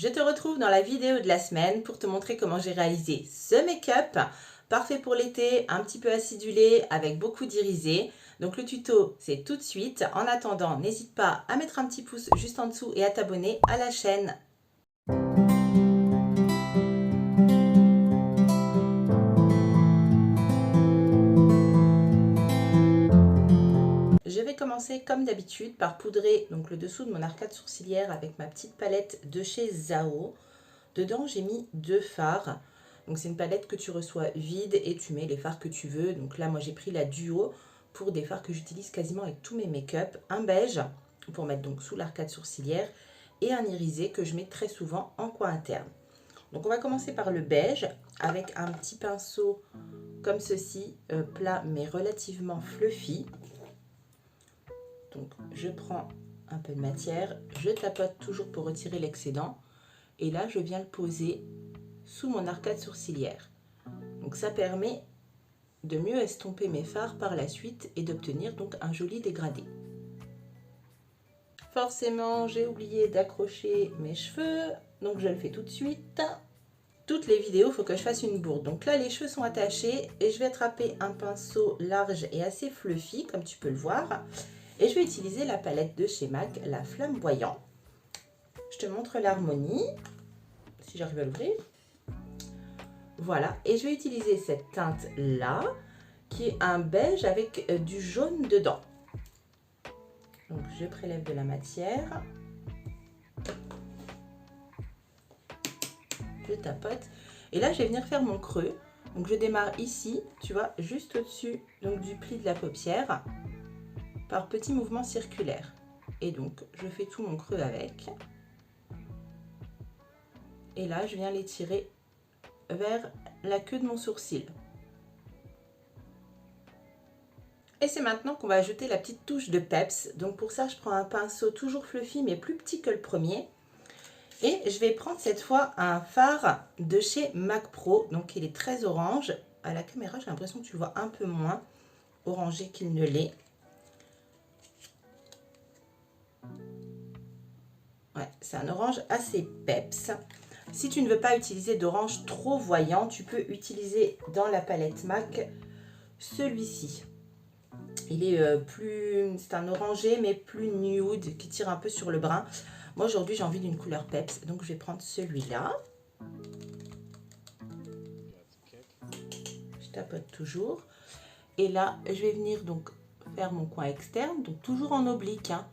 Je te retrouve dans la vidéo de la semaine pour te montrer comment j'ai réalisé ce make-up parfait pour l'été, un petit peu acidulé avec beaucoup d'irisé. Donc le tuto c'est tout de suite. En attendant, n'hésite pas à mettre un petit pouce juste en dessous et à t'abonner à la chaîne. Je vais commencer comme d'habitude par poudrer donc le dessous de mon arcade sourcilière avec ma petite palette de chez Zao. Dedans j'ai mis 2 fards. Donc c'est une palette que tu reçois vide et tu mets les fards que tu veux. Donc là moi j'ai pris la Duo pour des fards que j'utilise quasiment avec tous mes make-up. Un beige pour mettre donc sous l'arcade sourcilière et un irisé que je mets très souvent en coin interne. Donc on va commencer par le beige avec un petit pinceau comme ceci, plat mais relativement fluffy. Donc je prends un peu de matière, je tapote toujours pour retirer l'excédent et là je viens le poser sous mon arcade sourcilière. Donc ça permet de mieux estomper mes fards par la suite et d'obtenir donc un joli dégradé. Forcément j'ai oublié d'accrocher mes cheveux, donc je le fais tout de suite. Toutes les vidéos, il faut que je fasse une bourde. Donc là les cheveux sont attachés et je vais attraper un pinceau large et assez fluffy comme tu peux le voir. Et je vais utiliser la palette de chez MAC, la Flamboyant. Je te montre l'harmonie, si j'arrive à l'ouvrir. Voilà, et je vais utiliser cette teinte-là, qui est un beige avec du jaune dedans. Donc je prélève de la matière. Je tapote. Et là, je vais venir faire mon creux. Donc je démarre ici, tu vois, juste au-dessus du pli de la paupière, par petits mouvements circulaires. Et donc, je fais tout mon creux avec. Et là, je viens l'étirer vers la queue de mon sourcil. Et c'est maintenant qu'on va ajouter la petite touche de peps. Donc pour ça, je prends un pinceau toujours fluffy, mais plus petit que le premier. Et je vais prendre cette fois un fard de chez MAC Pro. Donc il est très orange. À la caméra, j'ai l'impression que tu le vois un peu moins orangé qu'il ne l'est. Ouais, c'est un orange assez peps. Si tu ne veux pas utiliser d'orange trop voyant, tu peux utiliser dans la palette MAC celui-ci. Il est c'est un orangé mais plus nude qui tire un peu sur le brun. Moi aujourd'hui j'ai envie d'une couleur peps, donc je vais prendre celui-là. Je tapote toujours. Et là je vais venir donc faire mon coin externe, donc toujours en oblique, hein,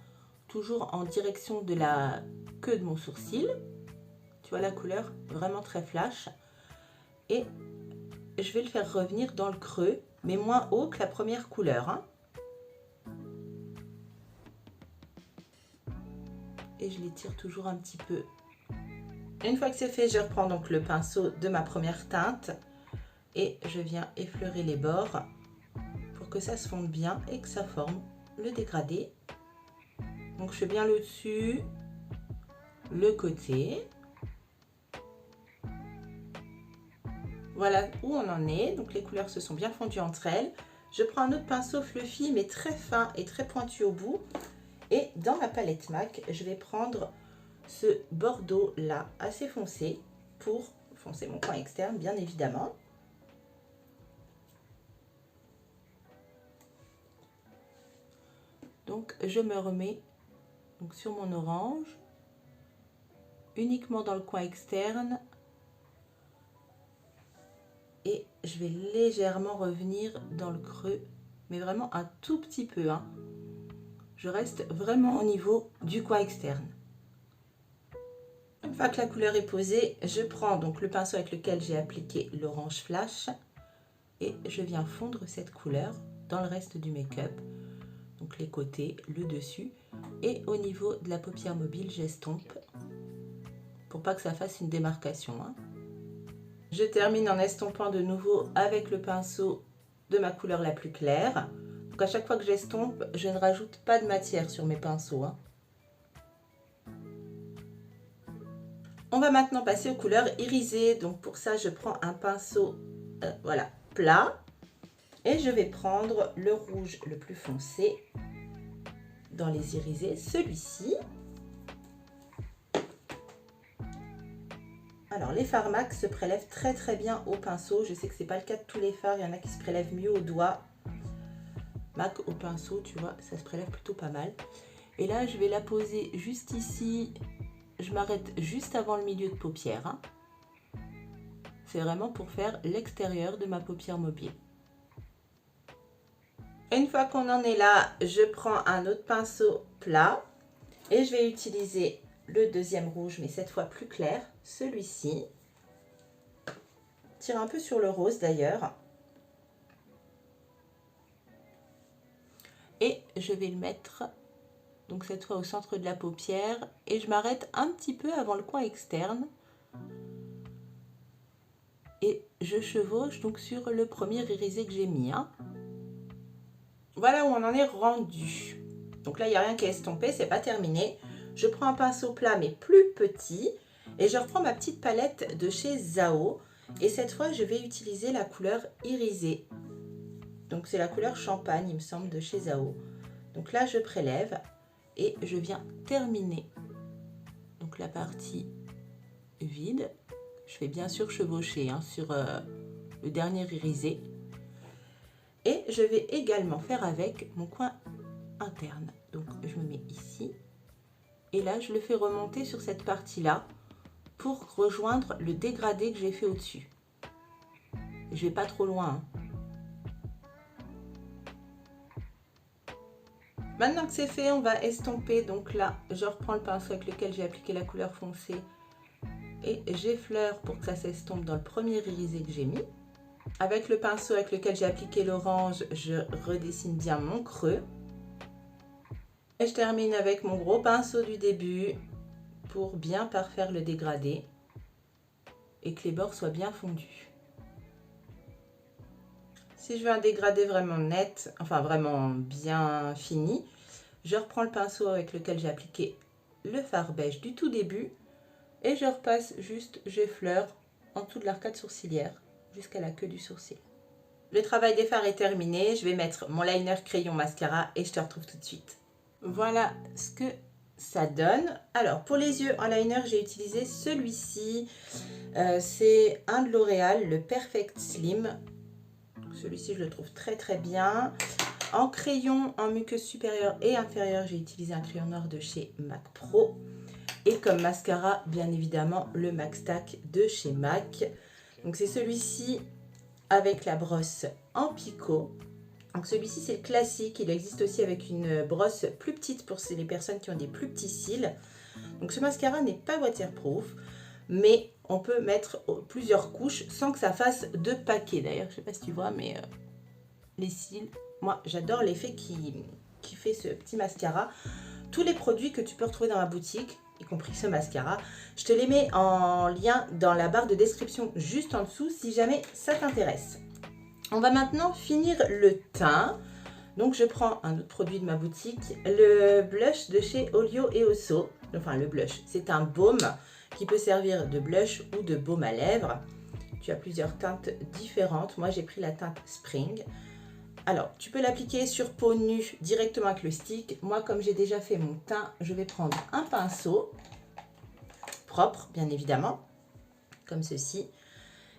toujours en direction de la queue de mon sourcil. Tu vois la couleur, vraiment très flash. Et je vais le faire revenir dans le creux, mais moins haut que la première couleur, hein. Et je l'étire toujours un petit peu. Une fois que c'est fait, je reprends donc le pinceau de ma première teinte et je viens effleurer les bords pour que ça se fonde bien et que ça forme le dégradé. Donc je fais bien le dessus, le côté. Voilà où on en est. Donc les couleurs se sont bien fondues entre elles. Je prends un autre pinceau fluffy mais très fin et très pointu au bout. Et dans ma palette MAC, je vais prendre ce bordeaux là assez foncé pour foncer mon coin externe bien évidemment. Donc je me remets donc sur mon orange uniquement dans le coin externe et je vais légèrement revenir dans le creux, mais vraiment un tout petit peu, hein. Je reste vraiment au niveau du coin externe. Une fois que la couleur est posée, je prends donc le pinceau avec lequel j'ai appliqué l'orange flash et je viens fondre cette couleur dans le reste du make-up. Donc les côtés, le dessus et au niveau de la paupière mobile, j'estompe pour pas que ça fasse une démarcation, hein. Je termine en estompant de nouveau avec le pinceau de ma couleur la plus claire. Donc à chaque fois que j'estompe, je ne rajoute pas de matière sur mes pinceaux, hein. On va maintenant passer aux couleurs irisées. Donc pour ça, je prends un pinceau voilà, plat. Et je vais prendre le rouge le plus foncé dans les irisés, celui-ci. Alors, les fards MAC se prélèvent très bien au pinceau. Je sais que c'est pas le cas de tous les fards. Il y en a qui se prélèvent mieux au doigt. MAC au pinceau, tu vois, ça se prélève plutôt pas mal. Et là, je vais la poser juste ici. Je m'arrête juste avant le milieu de paupière. Hein. C'est vraiment pour faire l'extérieur de ma paupière mobile. Une fois qu'on en est là, je prends un autre pinceau plat. Et je vais utiliser le deuxième rouge, mais cette fois plus clair, celui-ci. Tire un peu sur le rose d'ailleurs. Et je vais le mettre, donc cette fois au centre de la paupière. Et je m'arrête un petit peu avant le coin externe. Et je chevauche donc sur le premier irisé que j'ai mis. Hein. Voilà où on en est rendu. Donc là, il n'y a rien qui est estompé, c'est pas terminé. Je prends un pinceau plat mais plus petit et je reprends ma petite palette de chez Zao. Et cette fois, je vais utiliser la couleur irisée. Donc c'est la couleur champagne, il me semble, de chez Zao. Donc là, je prélève et je viens terminer donc la partie vide. Je vais bien sûr chevaucher hein, sur le dernier irisé. Et je vais également faire avec mon coin interne. Donc je me mets ici. Et là, je le fais remonter sur cette partie-là pour rejoindre le dégradé que j'ai fait au-dessus. Je vais pas trop loin. Hein. Maintenant que c'est fait, on va estomper. Donc là, je reprends le pinceau avec lequel j'ai appliqué la couleur foncée. Et j'effleure pour que ça s'estompe dans le premier irisé que j'ai mis. Avec le pinceau avec lequel j'ai appliqué l'orange, je redessine bien mon creux. Et je termine avec mon gros pinceau du début pour bien parfaire le dégradé et que les bords soient bien fondus. Si je veux un dégradé vraiment net, enfin vraiment bien fini, je reprends le pinceau avec lequel j'ai appliqué le fard beige du tout début et je repasse juste, j'effleure en dessous de l'arcade sourcilière jusqu'à la queue du sourcil. Le travail des fards est terminé, je vais mettre mon liner, crayon, mascara et je te retrouve tout de suite. Voilà ce que ça donne. Alors pour les yeux en liner, j'ai utilisé celui-ci. C'est un de L'Oréal, le Perfect Slim. Celui-ci, je le trouve très bien. En crayon, en muqueuse supérieure et inférieure, j'ai utilisé un crayon noir de chez MAC Pro. Et comme mascara, bien évidemment, le MAC Stack de chez MAC. Donc c'est celui-ci avec la brosse en picot. Donc celui-ci, c'est le classique. Il existe aussi avec une brosse plus petite pour les personnes qui ont des plus petits cils. Donc ce mascara n'est pas waterproof, mais on peut mettre plusieurs couches sans que ça fasse de paquets. D'ailleurs, je ne sais pas si tu vois, mais les cils, moi j'adore l'effet qui fait ce petit mascara. Tous les produits que tu peux retrouver dans ma boutique, y compris ce mascara, je te les mets en lien dans la barre de description juste en dessous si jamais ça t'intéresse. On va maintenant finir le teint. Donc je prends un autre produit de ma boutique, le blush de chez Olio et Osso. Enfin le blush, c'est un baume qui peut servir de blush ou de baume à lèvres. Tu as plusieurs teintes différentes. Moi j'ai pris la teinte Spring. Alors tu peux l'appliquer sur peau nue directement avec le stick. Moi comme j'ai déjà fait mon teint, je vais prendre un pinceau propre bien évidemment, comme ceci.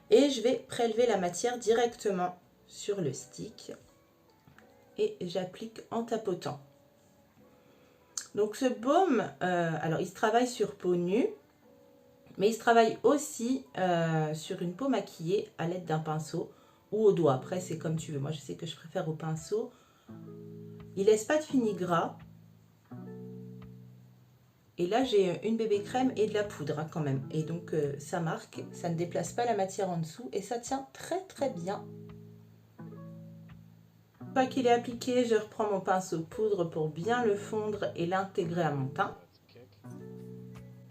Et je vais prélever la matière directement sur le stick. Et j'applique en tapotant. Donc ce baume, alors il se travaille sur peau nue, mais il se travaille aussi sur une peau maquillée à l'aide d'un pinceau ou au doigt. Après c'est comme tu veux, moi je sais que je préfère au pinceau. Il laisse pas de fini gras. Et là j'ai une bébé crème et de la poudre hein, quand même. Et donc ça marque, ça ne déplace pas la matière en dessous et ça tient très bien. Une fois qu'il est appliqué, je reprends mon pinceau poudre pour bien le fondre et l'intégrer à mon teint.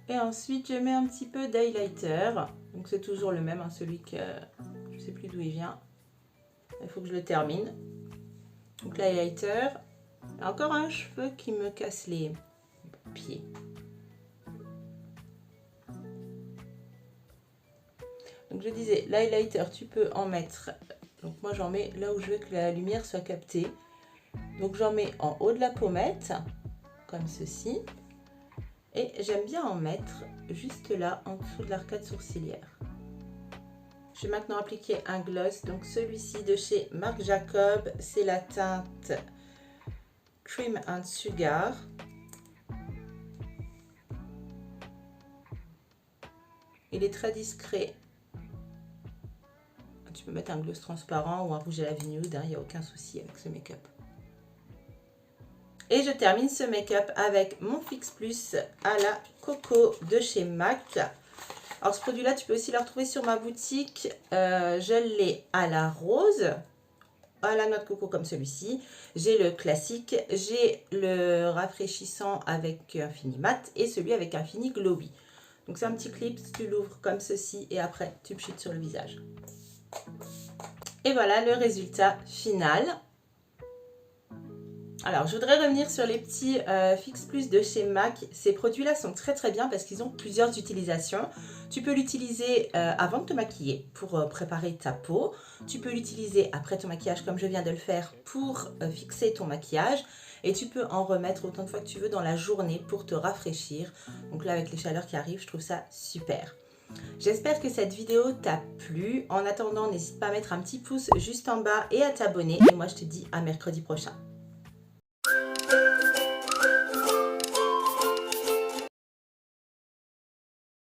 Et ensuite, je mets un petit peu d'highlighter. Donc c'est toujours le même, hein, celui que je ne sais plus d'où il vient. Il faut que je le termine. Donc l'highlighter. Encore un cheveu qui me casse les pieds. Donc je disais, l'highlighter, tu peux en mettre... Donc moi j'en mets là où je veux que la lumière soit captée. Donc j'en mets en haut de la pommette, comme ceci. Et j'aime bien en mettre juste là, en dessous de l'arcade sourcilière. Je vais maintenant appliquer un gloss. Donc celui-ci de chez Marc Jacob, c'est la teinte Cream and Sugar. Il est très discret. Tu peux mettre un gloss transparent ou un rouge à lèvres nude, il n'y a aucun souci avec ce make-up. Et je termine ce make-up avec mon Fix Plus à la coco de chez MAC. Alors ce produit-là, tu peux aussi le retrouver sur ma boutique. Je l'ai à la rose, à la noix de coco comme celui-ci. J'ai le classique, j'ai le rafraîchissant avec un fini mat et celui avec un fini glowy. Donc c'est un petit clip, tu l'ouvres comme ceci et après tu pchites sur le visage. Et voilà le résultat final. Alors, je voudrais revenir sur les petits Fix Plus de chez MAC. Ces produits-là sont très très bien parce qu'ils ont plusieurs utilisations. Tu peux l'utiliser avant de te maquiller pour préparer ta peau. Tu peux l'utiliser après ton maquillage comme je viens de le faire pour fixer ton maquillage. Et tu peux en remettre autant de fois que tu veux dans la journée pour te rafraîchir. Donc là, avec les chaleurs qui arrivent, je trouve ça super. J'espère que cette vidéo t'a plu. En attendant, n'hésite pas à mettre un petit pouce juste en bas et à t'abonner. Et moi, je te dis à mercredi prochain.